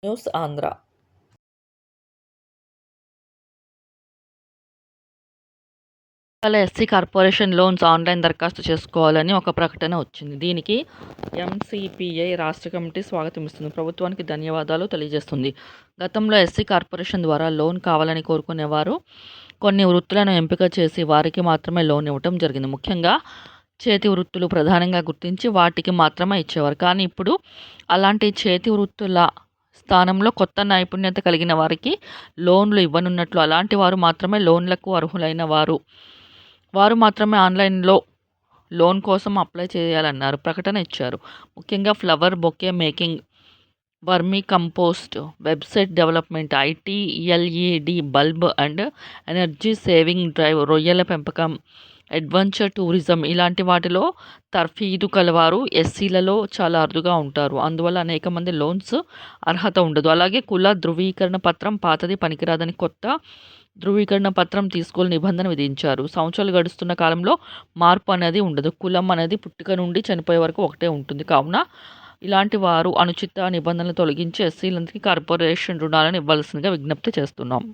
News Andhra. SC corporation loans online దరఖాస్తు చేసుకోవాలని ఒక ప్రకటన వచ్చింది. దీనికి ఎంసీపీఐ రాష్ట్ర కమిటీ స్వాగతిస్తుంది. ప్రభుత్వానికి ధన్యవాదాలు తెలియజేస్తుంది. గతంలో ఎస్సీ కార్పొరేషన్ ద్వారా లోన్ కావాలని కోరుకునేవారు కొన్ని వృత్తులను ఎంపిక చేసి వారికి మాత్రమే లోన్ ఇవ్వటం జరిగింది. ముఖ్యంగా చేతి వృత్తులు ప్రధానంగా గుర్తించి వాటికి మాత్రమే ఇచ్చేవారు. కానీ ఇప్పుడు అలాంటి చేతి వృత్తుల స్థానంలో కొత్త నైపుణ్యత కలిగిన వారికి లోన్లు ఇవ్వనున్నట్లు, అలాంటి వారు మాత్రమే లోన్లకు అర్హులైన వారు మాత్రమే ఆన్లైన్లో లోన్ కోసం అప్లై చేయాలన్నారు. ప్రకటన ఇచ్చారు. ముఖ్యంగా flower bouquet making, vermi compost, website development, IT, LED bulb and energy saving drive, రొయ్యల పెంపకం, అడ్వెంచర్ టూరిజం ఇలాంటి వాటిలో తర్ఫీదు కలవారు ఎస్సీలలో చాలా అరుదుగా ఉంటారు. అందువల్ల అనేక మంది లోన్స్ అర్హత ఉండదు. అలాగే కుల ధృవీకరణ పత్రం పాతది పనికిరాదని కొత్త ధృవీకరణ పత్రం తీసుకోవాలని నిబంధన విధించారు. సంవత్సరాలు గడుస్తున్న కాలంలో మార్పు అనేది ఉండదు. కులం అనేది పుట్టుక నుండి చనిపోయే వరకు ఒకటే ఉంటుంది. కావున ఇలాంటి వారు అనుచిత నిబంధనలు తొలగించి ఎస్సీలందరికీ కార్పొరేషన్ రుణాలను ఇవ్వాల్సిందిగా విజ్ఞప్తి చేస్తున్నాం.